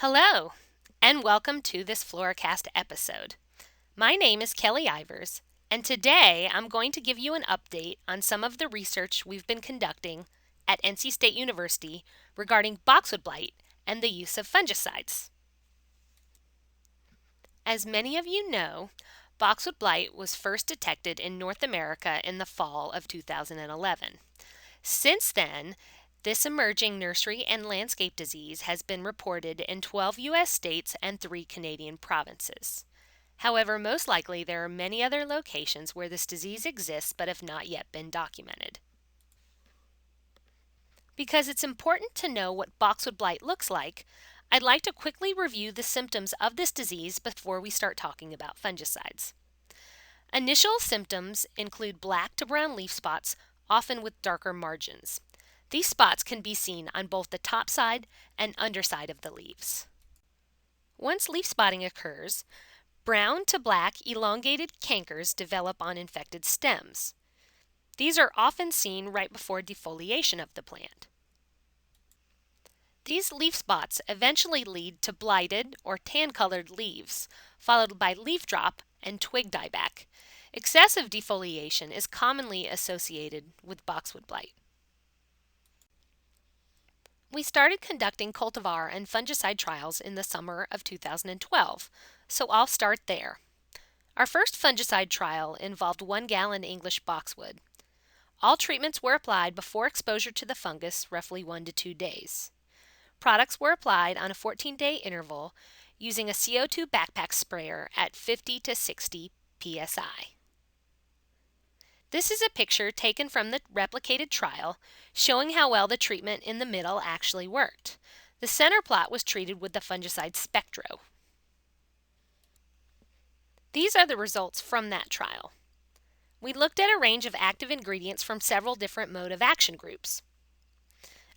Hello, and welcome to this Floricast episode. My name is Kelly Ivers, and today I'm going to give you an update on some of the research we've been conducting at NC State University regarding boxwood blight and the use of fungicides. As many of you know, boxwood blight was first detected in North America in the fall of 2011. Since then, this emerging nursery and landscape disease has been reported in 12 U.S. states and 3 Canadian provinces. However, most likely there are many other locations where this disease exists but have not yet been documented. Because it's important to know what boxwood blight looks like, I'd like to quickly review the symptoms of this disease before we start talking about fungicides. Initial symptoms include black to brown leaf spots, often with darker margins. These spots can be seen on both the top side and underside of the leaves. Once leaf spotting occurs, brown to black elongated cankers develop on infected stems. These are often seen right before defoliation of the plant. These leaf spots eventually lead to blighted or tan-colored leaves, followed by leaf drop and twig dieback. Excessive defoliation is commonly associated with boxwood blight. We started conducting cultivar and fungicide trials in the summer of 2012, so I'll start there. Our first fungicide trial involved 1 gallon English boxwood. All treatments were applied before exposure to the fungus, roughly 1 to 2 days. Products were applied on a 14-day interval using a CO2 backpack sprayer at 50 to 60 psi. This is a picture taken from the replicated trial showing how well the treatment in the middle actually worked. The center plot was treated with the fungicide Spectro. These are the results from that trial. We looked at a range of active ingredients from several different mode of action groups.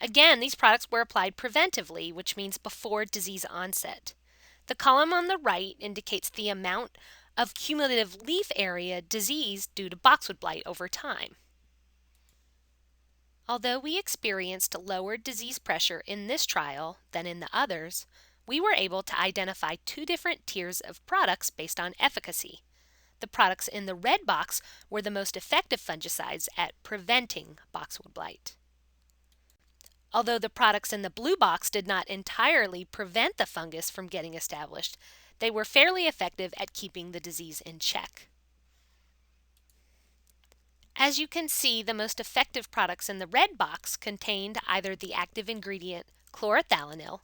Again, these products were applied preventively, which means before disease onset. The column on the right indicates the amount of cumulative leaf area diseased due to boxwood blight over time. Although we experienced lower disease pressure in this trial than in the others, we were able to identify 2 different tiers of products based on efficacy. The products in the red box were the most effective fungicides at preventing boxwood blight. Although the products in the blue box did not entirely prevent the fungus from getting established, they were fairly effective at keeping the disease in check. As you can see, the most effective products in the red box contained either the active ingredient chlorothalonil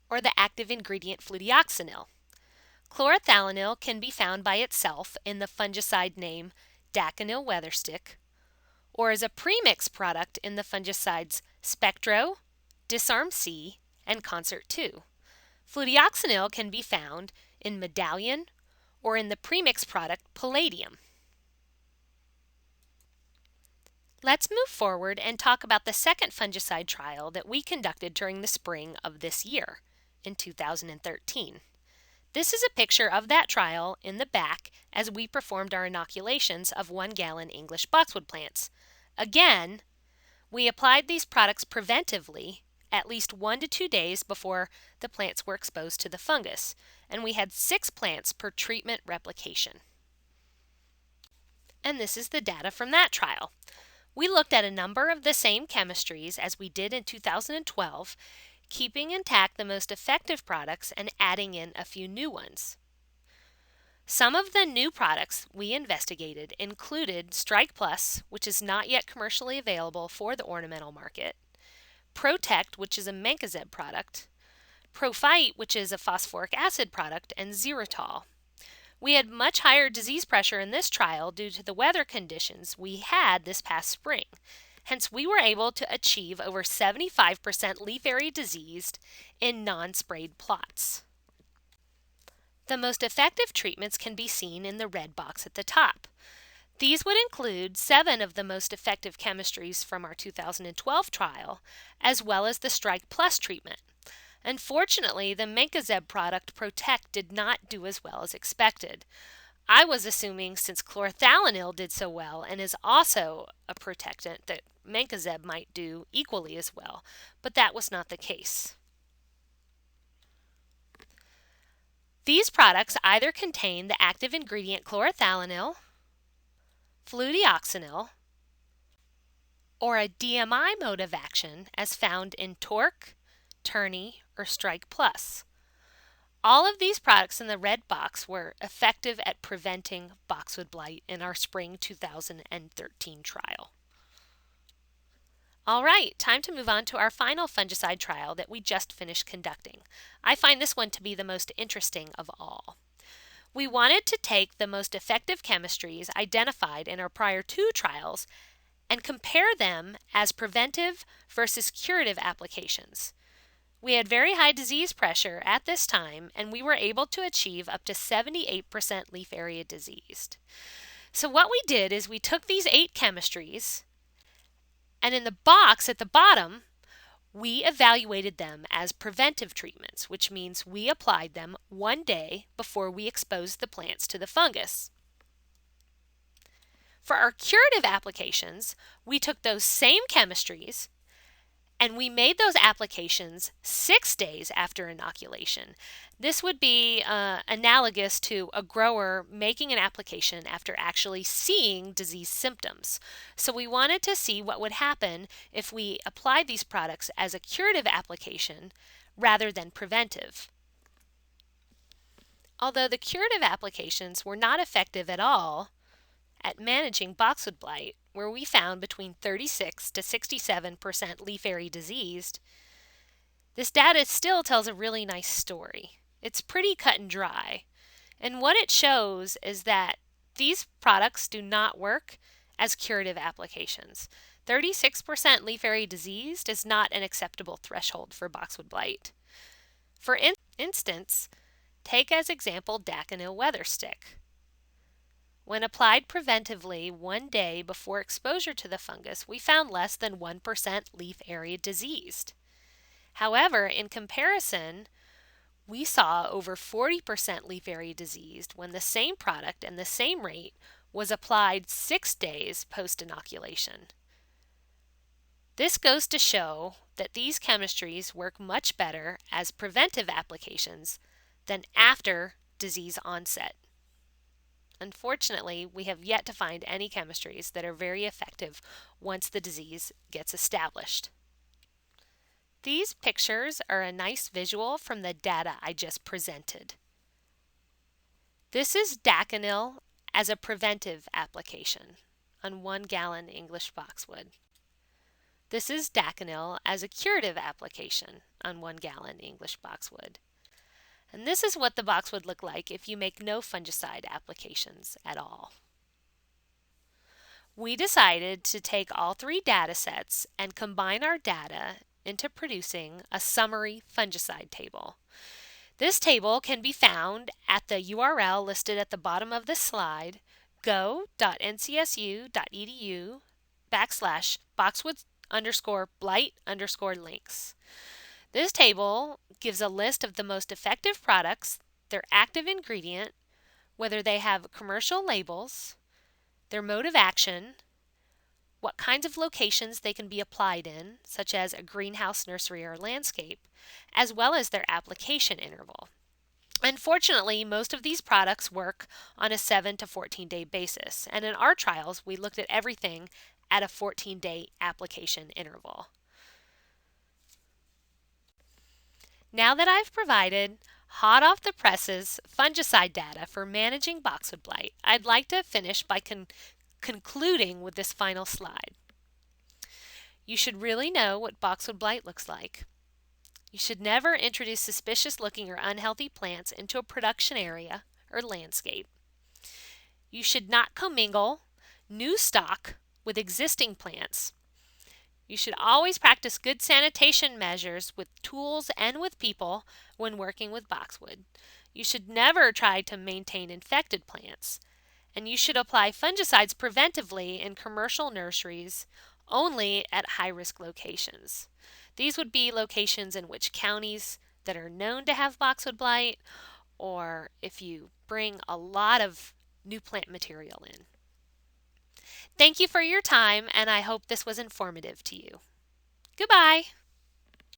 or the active ingredient fludioxonil. Chlorothalonil can be found by itself in the fungicide name Daconil weatherstick, or as a premix product in the fungicides Spectro, Disarm C, and Concert 2. Fludioxonil can be found in Medallion or in the premix product Palladium. Let's move forward and talk about the second fungicide trial that we conducted during the spring of this year, in 2013. This is a picture of that trial in the back as we performed our inoculations of 1 gallon English boxwood plants. Again, we applied these products preventively at least 1 to 2 days before the plants were exposed to the fungus, and we had 6 plants per treatment replication. And this is the data from that trial. We looked at a number of the same chemistries as we did in 2012, keeping intact the most effective products and adding in a few new ones. Some of the new products we investigated included Strike Plus, which is not yet commercially available for the ornamental market, Protect, which is a mancozeb product, Prophyte, which is a phosphoric acid product, and Xeritol. We had much higher disease pressure in this trial due to the weather conditions we had this past spring. Hence, we were able to achieve over 75% leaf area diseased in non-sprayed plots. The most effective treatments can be seen in the red box at the top. These would include 7 of the most effective chemistries from our 2012 trial, as well as the Strike Plus treatment. Unfortunately, the mancozeb product Protect did not do as well as expected. I was assuming since chlorothalonil did so well and is also a protectant that mancozeb might do equally as well, but that was not the case. These products either contain the active ingredient chlorothalonil, fludeoxonil, or a DMI mode of action as found in Torque, Tourney, or Strike Plus. All of these products in the red box were effective at preventing boxwood blight in our spring 2013 trial. All right, time to move on to our final fungicide trial that we just finished conducting. I find this one to be the most interesting of all. We wanted to take the most effective chemistries identified in our prior 2 trials and compare them as preventive versus curative applications. We had very high disease pressure at this time, and we were able to achieve up to 78% leaf area diseased. So what we did is we took these 8 chemistries, and in the box at the bottom, we evaluated them as preventive treatments, which means we applied them 1 day before we exposed the plants to the fungus. For our curative applications, we took those same chemistries and we made those applications 6 days after inoculation. This would be analogous to a grower making an application after actually seeing disease symptoms. So we wanted to see what would happen if we applied these products as a curative application rather than preventive. Although the curative applications were not effective at all at managing boxwood blight, where we found between 36 to 67% leaf area diseased, this data still tells a really nice story. It's pretty cut and dry, and what it shows is that these products do not work as curative applications. 36% leaf area diseased is not an acceptable threshold for boxwood blight. For instance, take as example Daconil weather stick. When applied preventively 1 day before exposure to the fungus, we found less than 1% leaf area diseased. However, in comparison, we saw over 40% leaf area diseased when the same product and the same rate was applied 6 days post-inoculation. This goes to show that these chemistries work much better as preventive applications than after disease onset. Unfortunately, we have yet to find any chemistries that are very effective once the disease gets established. These pictures are a nice visual from the data I just presented. This is Daconil as a preventive application on 1 gallon English boxwood. This is Daconil as a curative application on 1 gallon English boxwood. And this is what the box would look like if you make no fungicide applications at all. We decided to take all 3 data sets and combine our data into producing a summary fungicide table. This table can be found at the URL listed at the bottom of this slide, go.ncsu.edu/boxwood_blight_links. This table gives a list of the most effective products, their active ingredient, whether they have commercial labels, their mode of action, what kinds of locations they can be applied in, such as a greenhouse, nursery, or landscape, as well as their application interval. Unfortunately, most of these products work on a 7 to 14-day basis, and in our trials, we looked at everything at a 14-day application interval. Now that I've provided hot off the presses fungicide data for managing boxwood blight, I'd like to finish by concluding with this final slide. You should really know what boxwood blight looks like. You should never introduce suspicious looking or unhealthy plants into a production area or landscape. You should not commingle new stock with existing plants. You should always practice good sanitation measures with tools and with people when working with boxwood. You should never try to maintain infected plants. And you should apply fungicides preventively in commercial nurseries only at high-risk locations. These would be locations in which counties that are known to have boxwood blight, or if you bring a lot of new plant material in. Thank you for your time, and I hope this was informative to you. Goodbye.